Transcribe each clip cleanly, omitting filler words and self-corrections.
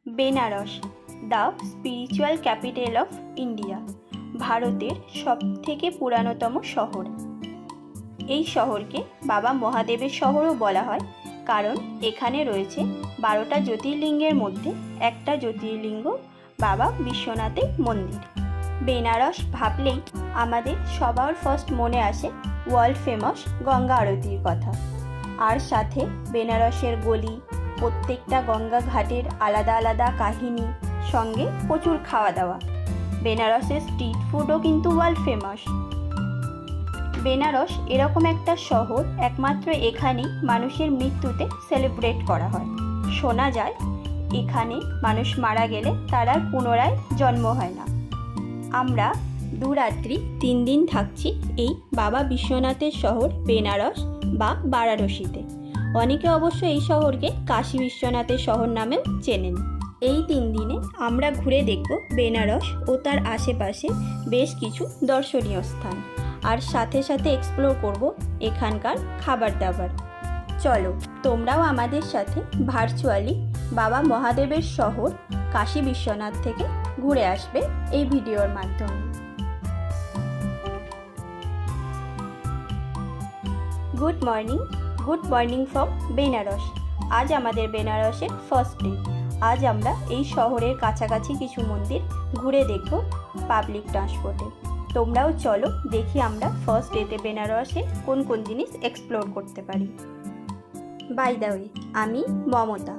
Benaras, the spiritual capital of India, ভারতের সবথেকে পুরাতন শহর। এই শহরকে বাবা মহাদেবের শহরও বলা হয়, কারণ এখানে রয়েছে 12টা জ্যোতির্লিঙ্গের মধ্যে একটা জ্যোতির্লিঙ্গ বাবা বিশ্বনাথের মন্দির। বেনারস ভাবলেই আমাদের সবার ফার্স্ট মনে আসে ওয়ার্ল্ড ফেমাস গঙ্গা আরতির কথা। আর সাথে বেনারসের গলি, প্রত্যেকটা গঙ্গা ঘাটের আলাদা আলাদা কাহিনী, সঙ্গে প্রচুর খাওয়া দাওয়া। বেনারসের স্ট্রিট ফুডও কিন্তু ওয়ার্ল্ড ফেমাস। বেনারস এরকম একটা শহর, একমাত্র এখানেই মানুষের মৃত্যুতে সেলিব্রেট করা হয়। শোনা যায় এখানে মানুষ মারা গেলে তার আর পুনরায় জন্ম হয় না। আমরা 2 রাত্রি 3 দিন থাকছি এই বাবা বিশ্বনাথের শহর বেনারস বা বারাণসীতে। অনেকে অবশ্য এই শহরকে কাশী বিশ্বনাথের শহর নামেও চেনেন। এই 3 দিনে আমরা ঘুরে দেখব বেনারস ও তার আশেপাশে বেশ কিছু দর্শনীয় স্থান, আর সাথে সাথে এক্সপ্লোর করব এখানকার খাবার দাবার। চলো তোমরাও আমাদের সাথে ভার্চুয়ালি বাবা মহাদেবের শহর কাশী বিশ্বনাথ থেকে ঘুরে আসবে এই ভিডিওর মাধ্যমে। Good morning from Benares. আজ আমাদের বেনারসের ফার্স্ট ডে। আজ আমরা এই শহরের কাছাকাছি কিছু মন্দির ঘুরে দেখব পাবলিক ট্রান্সপোর্টে। তোমরাও চলো দেখি আমরা ফার্স্ট ডেতে বেনারসে কোন কোন জিনিস এক্সপ্লোর করতে পারি। বাই দ্য ওয়ে, আমি Mamata,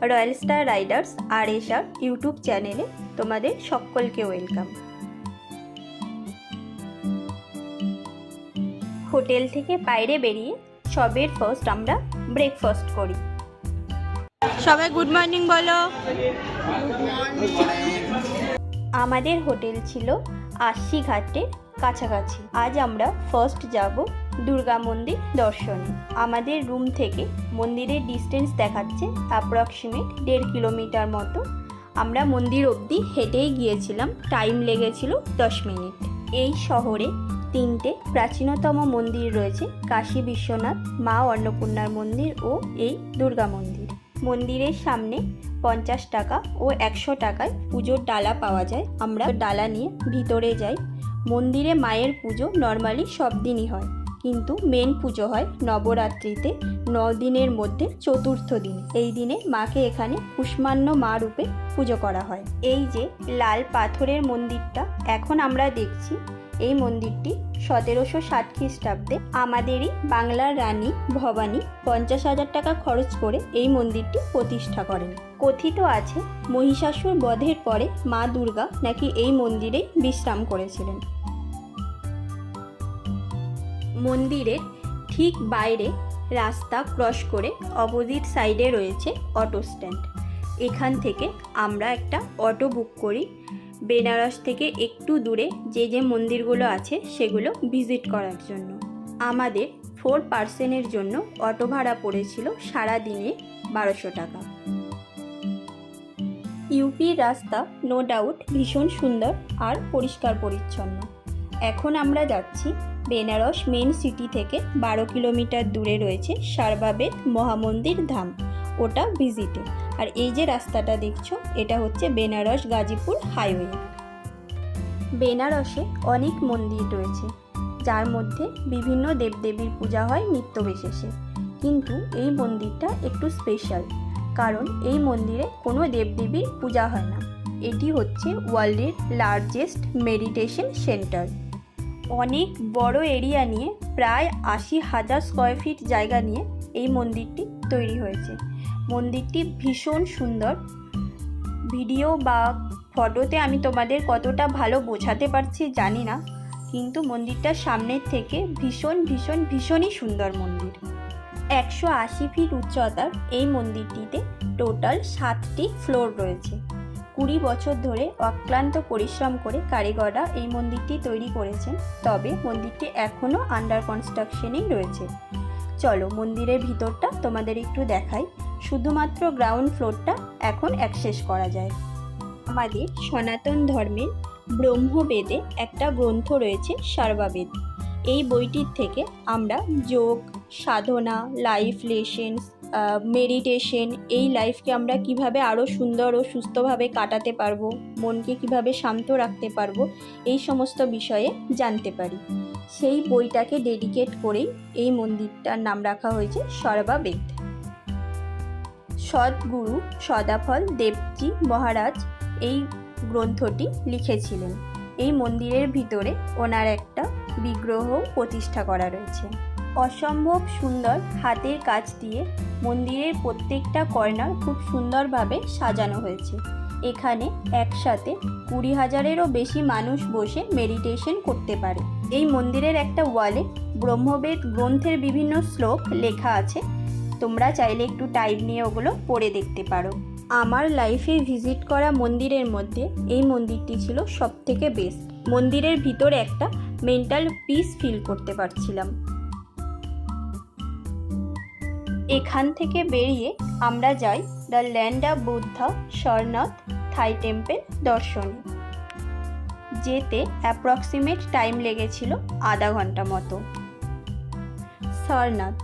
royal Star Riders RSR YouTube চ্যানেলে তোমাদের সকলকে ওয়েলকাম। হোটেল থেকে বাইরে বেরিয়ে সবের ফার্স্ট আমরা ব্রেকফাস্ট করি। সবাই গুড মর্নিং বলো। আমাদের হোটেল ছিল আশি ঘাটের কাছাকাছি। আজ আমরা ফার্স্ট যাব দুর্গা মন্দির দর্শনে। আমাদের রুম থেকে মন্দিরের ডিস্টেন্স দেখাচ্ছে অ্যাপ্রক্সিমেট 1.5 কিলোমিটার মতো। আমরা মন্দির অবধি হেঁটেই গিয়েছিলাম, টাইম লেগেছিল 10 মিনিট। এই শহরে 3টে প্রাচীনতম মন্দির রয়েছে, কাশী বিশ্বনাথ, মা অন্নপূর্ণার মন্দির ও এই দুর্গা মন্দির। মন্দিরের সামনে 50 টাকা ও 100 টাকায় পুজোর ডালা পাওয়া যায়। আমরা ডালা নিয়ে ভিতরে যাই। মন্দিরে মায়ের পুজো নর্মালি সব দিনই হয়, কিন্তু মেন পুজো হয় নবরাত্রিতে 9 দিনের মধ্যে চতুর্থ দিন। এই দিনে মাকে এখানে কুষ্মাণ্য মা রূপে পুজো করা হয়। এই যে লাল পাথরের মন্দিরটা এখন আমরা দেখছি, এই মন্দিরটি 1760 খ্রিস্টাব্দে আমাদেরই বাংলার রানী ভবানী 50,000 টাকা খরচ করে এই মন্দিরটি প্রতিষ্ঠা করেন। কথিত আছে মহিষাসুর বধের পরে মা দুর্গা নাকি এই মন্দিরেই বিশ্রাম করেছিলেন। মন্দিরের ঠিক বাইরে রাস্তা ক্রস করে অপোজিট সাইডে রয়েছে অটো স্ট্যান্ড। এখান থেকে আমরা একটা অটো বুক করি। বেনারস থেকে একটু দূরে যে যে মন্দিরগুলো আছে সেগুলো ভিজিট করার জন্য। আমাদের 4 পার্সনের জন্য অটো ভাড়া পড়েছিল সারাদিনে 1200 টাকা। ইউপির রাস্তা নো ডাউট ভীষণ সুন্দর আর পরিষ্কার পরিচ্ছন্ন। এখন আমরা যাচ্ছি বেনারস মেন সিটি থেকে 12 কিলোমিটার দূরে রয়েছে সারবাবেদ মহামন্দির ধাম, ওটা ভিজিটে। আর এই যে রাস্তাটা দেখছো এটা হচ্ছে বেনারস গাজীপুর হাইওয়ে। বেনারসে অনেক মন্দির রয়েছে, যার মধ্যে বিভিন্ন দেবদেবীর পূজা হয় নিত্য বিশেষে, কিন্তু এই মন্দিরটা একটু স্পেশাল, কারণ এই মন্দিরে কোনো দেবদেবীর পূজা হয় না। এটি হচ্ছে ওয়ার্ল্ডের লার্জেস্ট মেডিটেশন সেন্টার। অনেক বড় এরিয়া নিয়ে, প্রায় 80,000 স্কোয়ার ফিট জায়গা নিয়ে এই মন্দিরটি তৈরি হয়েছে। মন্দিরটি ভীষণ সুন্দর। ভিডিও বা ফটোতে আমি তোমাদের কতটা ভালো বোঝাতে পারছি জানি না, কিন্তু মন্দিরটা সামনের থেকে ভীষণই সুন্দর মন্দির। 180 ফিট উচ্চতার এই মন্দিরটিতে টোটাল 7টি ফ্লোর রয়েছে। 20 বছর ধরে অক্লান্ত পরিশ্রম করে কারিগররা এই মন্দিরটি তৈরি করেছেন, তবে মন্দিরটি এখনও আন্ডার কনস্ট্রাকশনেই রয়েছে। চলো মন্দিরের ভিতরটা তোমাদের একটু দেখাই। শুধুমাত্র গ্রাউন্ড ফ্লোরটা এখন অ্যাক্সেস করা যায়। আমাদের সনাতন ধর্মের ব্রহ্মবেদে একটা গ্রন্থ রয়েছে সারবাবেদ। এই বইটির থেকে আমরা যোগ, সাধনা, লাইফ লেসেন্স মেডিটেশন, এই লাইফকে আমরা কিভাবে আরও সুন্দর ও সুস্থভাবে কাটাতে পারবো, মনকে কিভাবে শান্ত রাখতে পারবো, এই সমস্ত বিষয়ে জানতে পারি। সেই বইটাকে ডেডিকেট করেই এই মন্দিরটার নাম রাখা হয়েছে সর্বাবেদ। সদ্গুরু সদাফল দেবজি মহারাজ এই গ্রন্থটি লিখেছিলেন। এই মন্দিরের ভিতরে ওনার একটা বিগ্রহ প্রতিষ্ঠা করা রয়েছে। অসম্ভব সুন্দর হাতের কাজ দিয়ে মন্দিরের প্রত্যেকটা কর্নার খুব সুন্দরভাবে সাজানো হয়েছে। এখানে একসাথে 20,000-এরও বেশি মানুষ বসে মেডিটেশন করতে পারে। এই মন্দিরের একটা ওয়ালে ব্রহ্মবেদ গ্রন্থের বিভিন্ন শ্লোক লেখা আছে, তোমরা চাইলে একটু টাইম নিয়ে ওগুলো পড়ে দেখতে পারো। আমার লাইফে ভিজিট করা মন্দিরের মধ্যে এই মন্দিরটি ছিল সবথেকে বেস্ট। মন্দিরের ভিতরে একটা মেন্টাল পিস ফিল করতে পারছিলাম। এখান থেকে বেরিয়ে আমরা যাই the land of Buddha Sarnath Thai temple দর্শনে। যেতে অ্যাপ্রক্সিমেট টাইম লেগেছিল আধা ঘন্টা মতো। সারনাথ,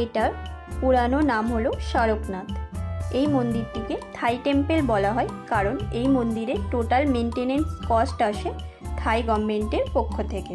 এটার পুরানো নাম হলো স্বরূপনাথ। এই মন্দিরটিকে থাই টেম্পল বলা হয় কারণ এই মন্দিরে টোটাল মেনটেনেন্স কস্ট আসে থাই গভর্নমেন্টের পক্ষ থেকে।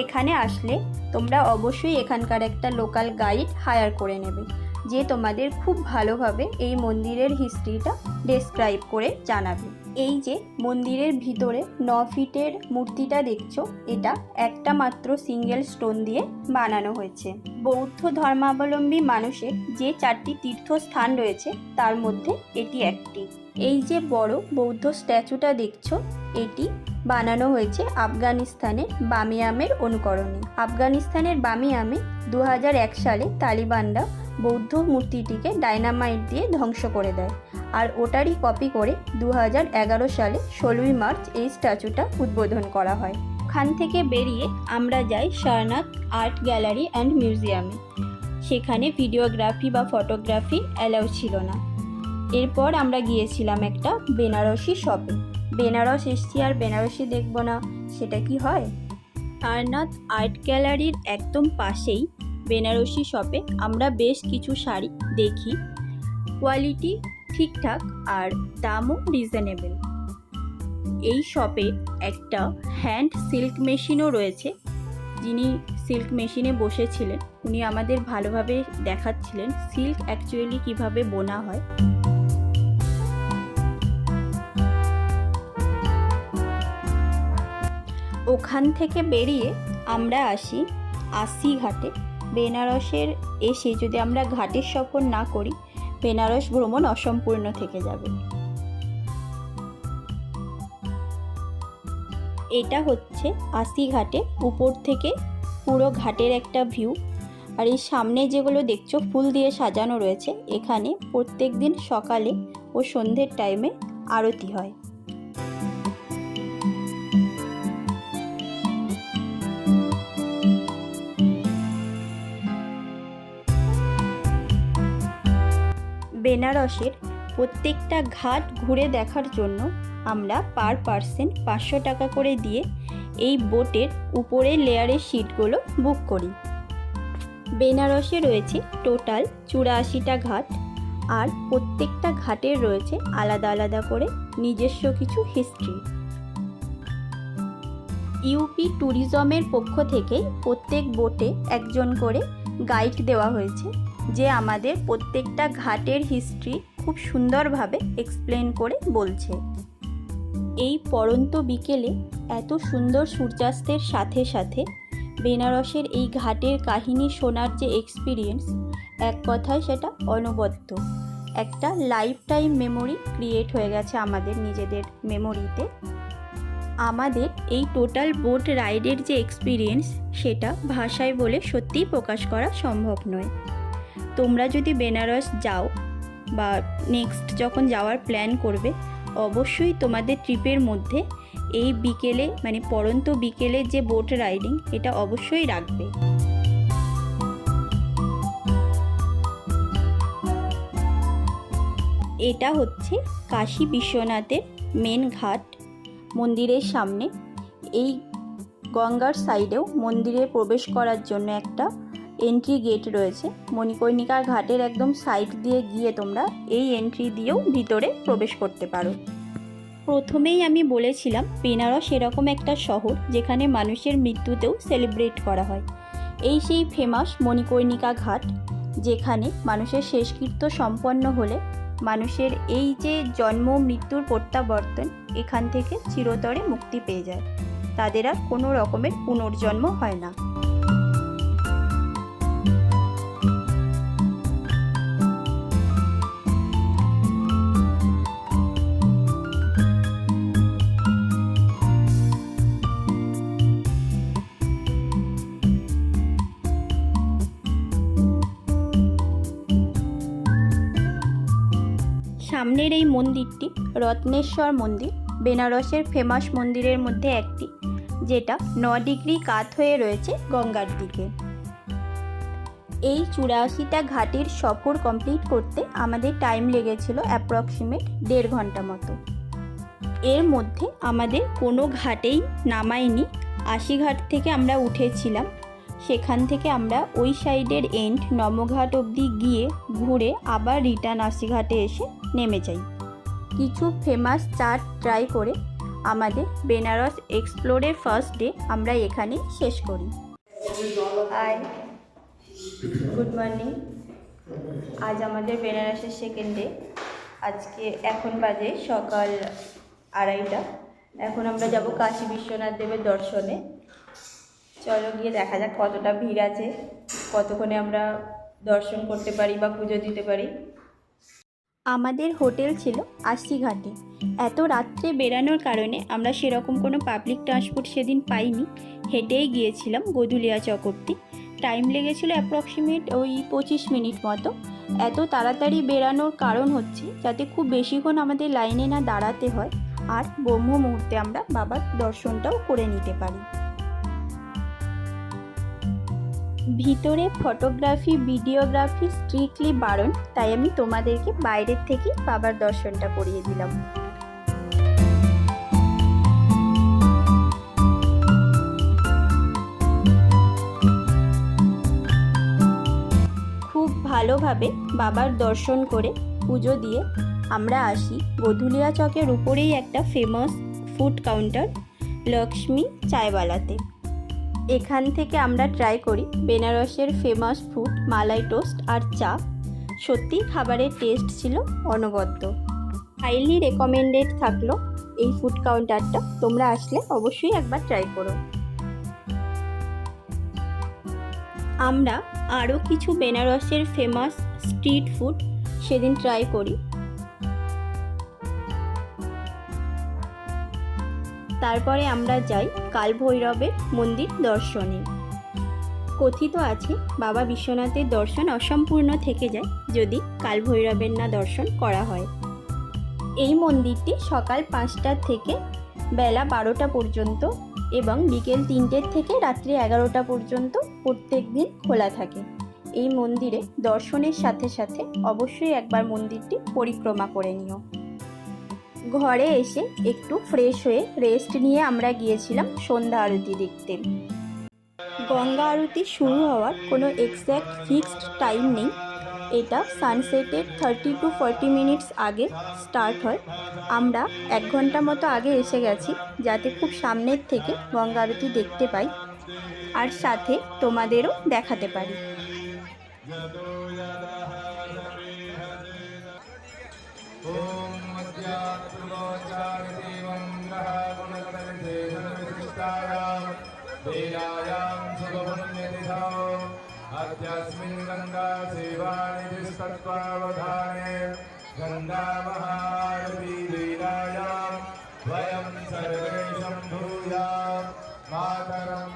এখানে আসলে তোমরা অবশ্যই এখানকার একটা লোকাল গাইড হায়ার করে নেবে, যে তোমাদের খুব ভালোভাবে এই মন্দিরের হিস্ট্রিটা ডেসক্রাইব করে জানাবে। এই যে মন্দিরের ভিতরে 9 ফিটের মূর্তিটা দেখছো, এটা একটা মাত্র সিঙ্গেল স্টোন দিয়ে বানানো হয়েছে। বৌদ্ধ ধর্মাবলম্বী মানুষের যে 4টি তীর্থস্থান রয়েছে তার মধ্যে এটি একটি। এই যে বড় বৌদ্ধ স্ট্যাচুটা দেখছো, এটি বানানো হয়েছে আফগানিস্তানের বামিয়ামের অনুকরণে। আফগানিস্তানের বামিয়ামে 2001 সালে তালিবানরা বৌদ্ধ মূর্তিটিকে ডায়নামাইট দিয়ে ধ্বংস করে দেয়, আর ওটারই কপি করে 2011 সালে 16ই মার্চ এই স্ট্যাচুটা উদ্বোধন করা হয়। ওখান থেকে বেরিয়ে আমরা যাই সারনাথ আর্ট গ্যালারি অ্যান্ড মিউজিয়ামে। সেখানে ভিডিওগ্রাফি বা ফটোগ্রাফি অ্যালাউ ছিল না। এরপর আমরা গিয়েছিলাম একটা বেনারসি শপে। বেনারস এসছি আর বেনারসি দেখব না, সেটা কি হয়? সারনাথ আর্ট গ্যালারির একদম পাশেই বেনারসি শপে আমরা বেশ কিছু শাড়ি দেখি। কোয়ালিটি ঠিকঠাক আর দামও রিজনেবল। এই শপে একটা হ্যান্ড সিল্ক মেশিনও রয়েছে। যিনি সিল্ক মেশিনে বসেছিলেন উনি আমাদের ভালোভাবে দেখাচ্ছিলেন সিল্ক অ্যাকচুয়ালি কিভাবে বোনা হয়। ওখান থেকে বেরিয়ে আমরা আসি আশি ঘাটে। বেনারসের এসে যদি আমরা ঘাটের সফর না করি, বেনারস ভ্রমণ অসম্পূর্ণ থেকে যাবে। এটা হচ্ছে আশি ঘাটে উপর থেকে পুরো ঘাটের একটা ভিউ। আর এই সামনে যেগুলো দেখছো ফুল দিয়ে সাজানো রয়েছে, এখানে প্রত্যেক দিন সকালে ও সন্ধ্যের টাইমে আরতি হয়। বেনারসের প্রত্যেকটা ঘাট ঘুরে দেখার জন্য আমরা পার পার্সন 500 টাকা করে দিয়ে এই বোটের উপরের লেয়ারের সিটগুলো বুক করি। বেনারসে রয়েছে টোটাল 84টা ঘাট, আর প্রত্যেকটা ঘাটের রয়েছে আলাদা আলাদা করে নিজস্ব কিছু হিস্ট্রি। ইউপি ট্যুরিজমের পক্ষ থেকে প্রত্যেক বোটে একজন করে গাইড দেওয়া হয়েছে, যে আমাদের প্রত্যেকটা ঘাটের হিস্ট্রি খুব সুন্দরভাবে এক্সপ্লেন করে বলছে। এই পড়ন্ত বিকেলে এত সুন্দর সূর্যাস্তের সাথে সাথে বেনারসের এই ঘাটের কাহিনী শোনার যে এক্সপিরিয়েন্স, এক কথায় সেটা অনবদ্য। একটা লাইফ টাইম মেমোরি ক্রিয়েট হয়ে গেছে আমাদের নিজেদের মেমোরিতে। আমাদের এই টোটাল বোট রাইডের যে এক্সপিরিয়েন্স, সেটা ভাষায় বলে সত্যিই প্রকাশ করা সম্ভব নয়। তোমরা যদি বেনারস যাও বা নেক্সট যখন যাওয়ার প্ল্যান করবে, অবশ্যই তোমাদের ট্রিপের মধ্যে এই বিকেলে মানে পড়ন্ত বিকেলে যে বোট রাইডিং, এটা অবশ্যই রাখবে। এটা হচ্ছে কাশী বিশ্বনাথের মেন ঘাট। মন্দিরের সামনে এই গঙ্গার সাইডেও মন্দিরে প্রবেশ করার জন্য একটা এন্ট্রি গেট রয়েছে। মণিকর্ণিকা ঘাটের একদম সাইড দিয়ে গিয়ে তোমরা এই এন্ট্রি দিয়েও ভিতরে প্রবেশ করতে পারো। প্রথমেই আমি বলেছিলাম বেনারস এরকম একটা শহর যেখানে মানুষের মৃত্যুতেও সেলিব্রেট করা হয়। এই সেই ফেমাস মণিকর্ণিকা ঘাট, যেখানে মানুষের শেষকৃত্য সম্পন্ন হলে মানুষের এই যে জন্ম মৃত্যুর প্রত্যাবর্তন, এখান থেকে চিরতরে মুক্তি পেয়ে যায়, তাদের আর কোনো রকমের পুনর্জন্ম হয় না। সামনের এই মন্দিরটি রত্নেশ্বর মন্দির, বেনারসের ফেমাস মন্দিরের মধ্যে একটি, যেটা 9 ডিগ্রি কাত হয়ে রয়েছে গঙ্গার দিকে। এই 84টা ঘাটের সফর কমপ্লিট করতে আমাদের টাইম লেগেছিল অ্যাপ্রক্সিমেট 1.5 ঘন্টা মতো। এর মধ্যে আমাদের কোনো ঘাটেই নামায়নি। 80 ঘাট থেকে আমরা উঠেছিলাম, সেখান থেকে আমরা ওই সাইডের এন্ড নমঘাট অবধি গিয়ে ঘুরে আবার রিটার্ন 80 ঘাটে এসে নেমে যাই। কিছু ফেমাস চাট ট্রাই করে আমাদের বেনারস এক্সপ্লোরের ফার্স্ট ডে আমরা এখানেই শেষ করি। Hi, good morning. আজ আমাদের বেনারসের সেকেন্ড ডে। আজকে এখন বাজে সকাল 2:30। এখন আমরা যাব কাশী বিশ্বনাথ দেবের দর্শনে। চলো গিয়ে দেখা যাক কতটা ভিড় আছে, কতক্ষণে আমরা দর্শন করতে পারি বা পুজো দিতে পারি। আমাদের হোটেল ছিল 80 ঘাটে। এত রাত্রে বেরানোর কারণে আমরা সেরকম কোনো পাবলিক ট্রান্সপোর্ট সেদিন পাইনি, হেঁটেই গিয়েছিলাম গোধুলিয়া চক অবধি। টাইম লেগেছিল অ্যাপ্রক্সিমেট ওই 25 মিনিট মতো। এত তাড়াতাড়ি বেরানোর কারণ হচ্ছে যাতে খুব বেশিক্ষণ আমাদের লাইনে না দাঁড়াতে হয়, আর ব্রহ্ম মুহূর্তে আমরা বাবার দর্শনটাও করে নিতে পারি। ভিতরে ফটোগ্রাফি ভিডিওগ্রাফি স্ট্রিক্টলি বারণ, তাই আমি তোমাদেরকে বাইরের থেকেই বাবার দর্শনটা করিয়ে দিলাম। খুব ভালোভাবে বাবার দর্শন করে পুজো দিয়ে আমরা আসি গোধুলিয়া চকের উপরেই একটা ফেমাস ফুড কাউন্টার লক্ষ্মী চায়ওয়ালাতে। এখান থেকে আমরা ট্রাই করি বেনারসের ফেমাস ফুড মালাই টোস্ট আর চা। সত্যি খাবারের টেস্ট ছিল অনবদ্য। হাইলি রেকমেন্ডেড থাকলো এই ফুড কাউন্টারটা, তোমরা আসলে অবশ্যই একবার ট্রাই করো। আমরা আরও কিছু বেনারসের ফেমাস স্ট্রিট ফুড সেদিন ট্রাই করি। তারপরে আমরা যাই কালভৈরবের মন্দির দর্শনে। কথিত আছে বাবা বিশ্বনাথের দর্শন অসম্পূর্ণ থেকে যায় যদি কালভৈরবের না দর্শন করা হয়। এই মন্দিরটি সকাল 5টা থেকে বেলা 12টা পর্যন্ত এবং বিকেল 3টের থেকে রাত্রি 11টা পর্যন্ত প্রত্যেক দিন খোলা থাকে। এই মন্দিরে দর্শনের সাথে সাথে অবশ্যই একবার মন্দিরটি পরিক্রমা করে নিও। ঘরে এসে একটু ফ্রেশ হয়ে রেস্ট নিয়ে আমরা গিয়েছিলাম সন্ধ্যা আরতি দেখতে। গঙ্গা আরতি শুরু হওয়ার কোনো এক্স্যাক্ট ফিক্সড টাইম নেই। এটা সানসেটের 30 to 40 মিনিটস আগে স্টার্ট হয়। আমরা 1 ঘন্টা মতো আগে এসে গেছি যাতে খুব সামনের থেকে গঙ্গা আরতি দেখতে পাই আর সাথে তোমাদেরও দেখাতে পারি। अद्यास्मिन् गंगा सेवानिधि तत्त्वावधाने गंगा महारती लीलायां वयं सर्वे शम्भूयां मातरं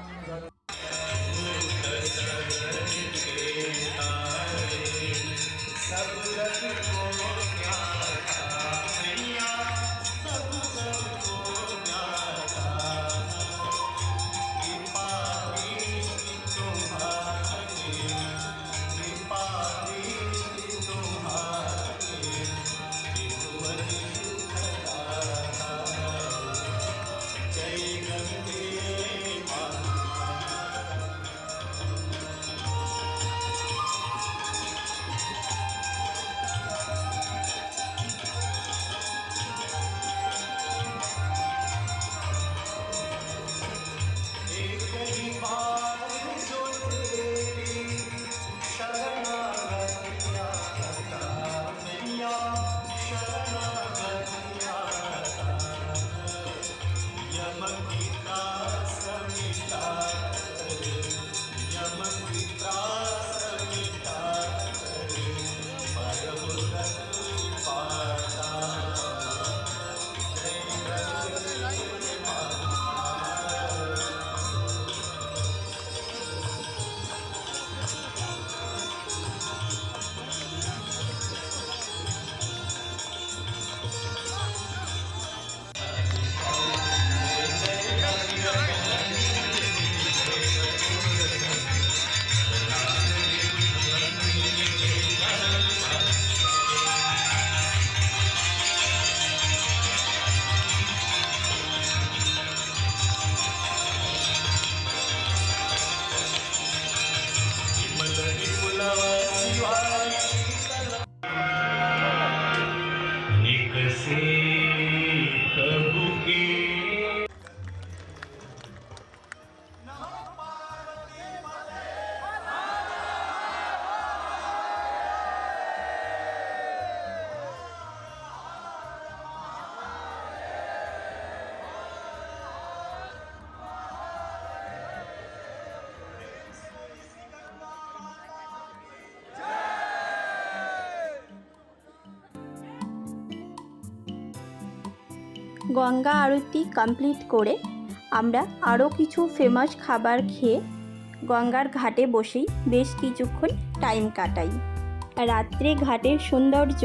से प्रभु की গঙ্গা আরতি কমপ্লিট করে আমরা আরও কিছু ফেমাস খাবার খেয়ে গঙ্গার ঘাটে বসেই বেশ কিছুক্ষণ টাইম কাটাই। রাত্রে ঘাটের সৌন্দর্য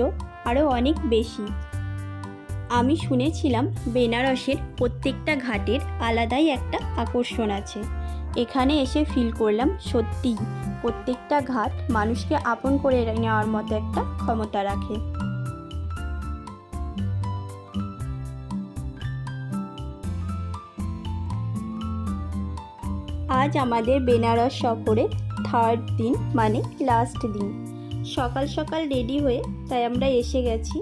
আরও অনেক বেশি। আমি শুনেছিলাম বেনারসের প্রত্যেকটা ঘাটের আলাদাই একটা আকর্ষণ আছে। এখানে এসে ফিল করলাম সত্যিই প্রত্যেকটা ঘাট মানুষকে আপন করে নেওয়ার মতো একটা ক্ষমতা রাখে। আজ আমাদের বেনারস সফরের থার্ড দিন, মানে লাস্ট দিন। সকাল সকাল রেডি হয়ে তাই আমরা এসে গেছি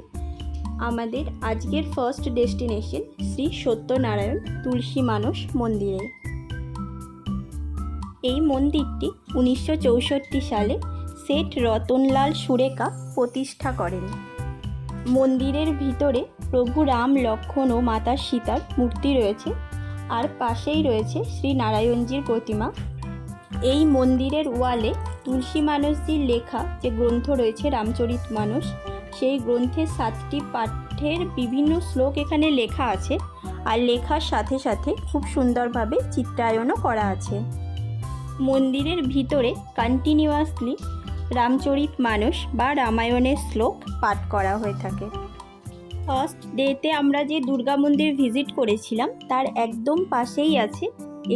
আমাদের আজকের ফার্স্ট ডেস্টিনেশন শ্রী সত্যনারায়ণ তুলসী মানস মন্দিরে। এই মন্দিরটি 1964 সালে শেঠ রতনলাল সুরেখা প্রতিষ্ঠা করেন। মন্দিরের ভিতরে প্রভু রাম, লক্ষ্মণ ও মাতা সীতার মূর্তি রয়েছে, আর পাশেই রয়েছে শ্রী নারায়ণজির প্রতিমা। এই মন্দিরের ওয়ালে তুলসী মানসজির লেখা যে গ্রন্থ রয়েছে রামচরিতমানস, সেই গ্রন্থের 7টি পাঠের বিভিন্ন শ্লোক এখানে লেখা আছে, আর লেখার সাথে সাথে খুব সুন্দরভাবে চিত্রায়নও করা আছে। মন্দিরের ভিতরে কন্টিনিউয়াসলি রামচরিতমানস বা রামায়ণের শ্লোক পাঠ করা হয়ে থাকে। ফার্স্ট ডেতে আমরা যে দুর্গা মন্দির ভিজিট করেছিলাম তার একদম পাশেই আছে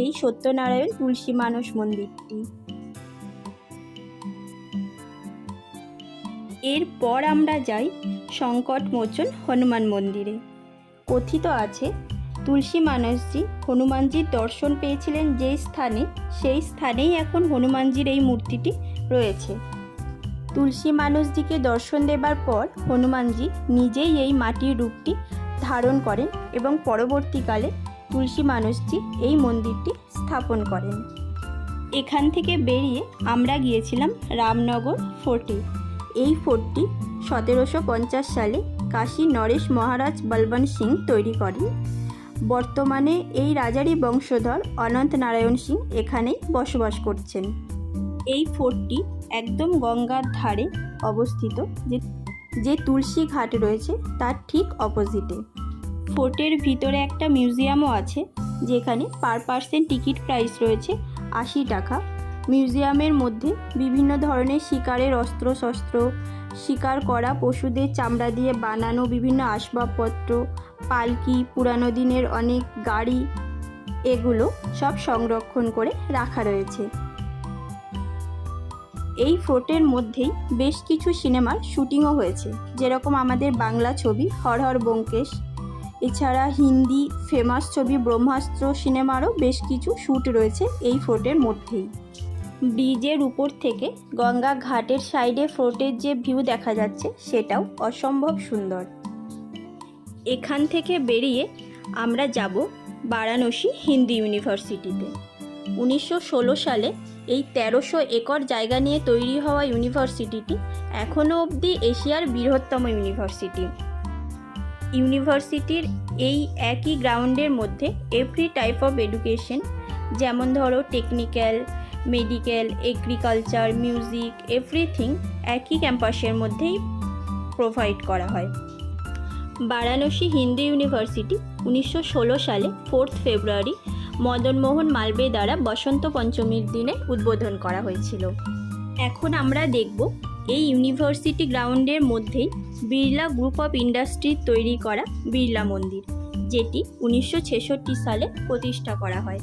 এই সত্যনারায়ণ তুলসী মানস মন্দিরটি। এরপর আমরা যাই সংকটমোচন হনুমান মন্দিরে। কথিত আছে তুলসী মানসজি হনুমানজির দর্শন পেয়েছিলেন যেই স্থানে, সেই স্থানেই এখন হনুমানজির এই মূর্তিটি রয়েছে। তুলসী মানসজিকে দর্শন দেবার পর হনুমানজি নিজেই এই মাটির রূপটি ধারণ করেন এবং পরবর্তীকালে তুলসী মানসজি এই মন্দিরটি স্থাপন করেন। এখান থেকে বেরিয়ে আমরা গিয়েছিলাম রামনগর ফোর্টে। এই ফোর্টটি 1750 সালে কাশী নরেশ মহারাজ বলবন্ত সিং তৈরি করেন। বর্তমানে এই রাজারই বংশধর অনন্ত নারায়ণ সিং এখানেই বসবাস করছেন। এই ফোর্টটি একদম গঙ্গার ধারে অবস্থিত, যে তুলসী ঘাট রয়েছে তার ঠিক অপোজিটে। ফোর্টের ভিতরে একটা মিউজিয়ামও আছে, যেখানে পার পার্সন টিকিট প্রাইস রয়েছে 80 টাকা। মিউজিয়ামের মধ্যে বিভিন্ন ধরনের শিকারের অস্ত্রশস্ত্র, শিকার করা পশুদের চামড়া দিয়ে বানানো বিভিন্ন আসবাবপত্র, পালকি, পুরানো দিনের অনেক গাড়ি, এগুলো সব সংরক্ষণ করে রাখা রয়েছে। এই ফোর্টের মধ্যেই বেশ কিছু সিনেমার শুটিংও হয়েছে, যেরকম আমাদের বাংলা ছবি হর হর ব্যোমকেশ, এছাড়া হিন্দি ফেমাস ছবি ব্রহ্মাস্ত্র সিনেমারও বেশ কিছু শ্যুট রয়েছে এই ফোর্টের মধ্যেই। ব্রিজের উপর থেকে গঙ্গা ঘাটের সাইডে ফোর্টের যে ভিউ দেখা যাচ্ছে সেটাও অসম্ভব সুন্দর। এখান থেকে বেরিয়ে আমরা যাব বারাণসী হিন্দু ইউনিভার্সিটিতে। 1916 সালে এই 1300 একর জায়গা নিয়ে তৈরি হওয়া ইউনিভার্সিটিটি এখনও অবধি এশিয়ার বৃহত্তম ইউনিভার্সিটি। ইউনিভার্সিটির এই একই গ্রাউন্ডের মধ্যে এভরি টাইপ অফ এডুকেশন, যেমন ধরো technical, medical, agriculture, music, everything একই ক্যাম্পাসের মধ্যেই প্রোভাইড করা হয়। বারাণসী হিন্দু ইউনিভার্সিটি 1916 সালে 4 ফেব্রুয়ারি মদনমোহন মালব্যে দ্বারা বসন্ত পঞ্চমীর দিনে উদ্বোধন করা হয়েছিল। এখন আমরা দেখব এই ইউনিভার্সিটি গ্রাউন্ডের মধ্যেই বিড়লা গ্রুপ অফ ইন্ডাস্ট্রির তৈরি করা বিড়লা মন্দির, যেটি 1966 সালে প্রতিষ্ঠা করা হয়।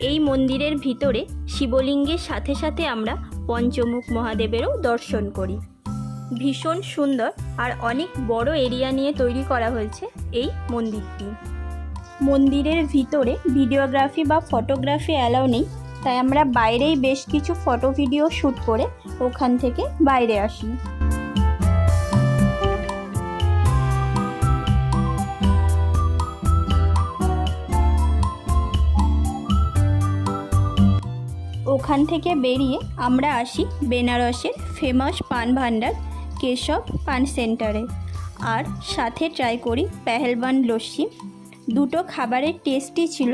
এই মন্দিরের ভিতরে শিবলিঙ্গের সাথে সাথে আমরা পঞ্চমুখ মহাদেবেরও দর্শন করি। ভীষণ সুন্দর আর অনেক বড় এরিয়া নিয়ে তৈরি করা হয়েছে এই মন্দিরটি। মন্দিরের ভিতরে ভিডিওগ্রাফি বা ফটোগ্রাফি অ্যালাউ নেই, তাই আমরা বাইরেই বেশ কিছু ফটো ভিডিও শ্যুট করে ওখান থেকে বাইরে আসি। ওখান থেকে বেরিয়ে আমরা আসি বেনারসের ফেমাস পান ভান্ডার কেশব পান সেন্টারে, আর সাথে ট্রাই করি পেহেলবান লস্যি। দুটো খাবারের টেস্টই ছিল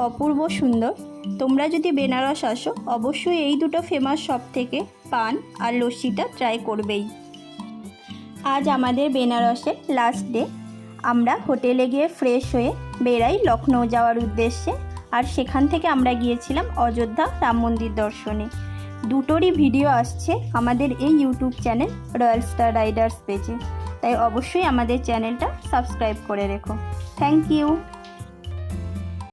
অপূর্ব সুন্দর। তোমরা যদি বেনারস আসো অবশ্যই এই দুটো ফেমাস শপ থেকে পান আর লস্যিটা ট্রাই করবেই। আজ আমাদের বেনারসের লাস্ট ডে। আমরা হোটেলে গিয়ে ফ্রেশ হয়ে বেরাই লখনৌ যাওয়ার উদ্দেশ্যে, আর সেখান থেকে আমরা গিয়েছিলাম অযোধ্যা রাম মন্দির দর্শনে। দুটোরই ভিডিও আসছে আমাদের এই YouTube channel Royal Star Riders পেজে, তাই অবশ্যই আমাদের চ্যানেলটা সাবস্ক্রাইব করে রেখো। Thank you.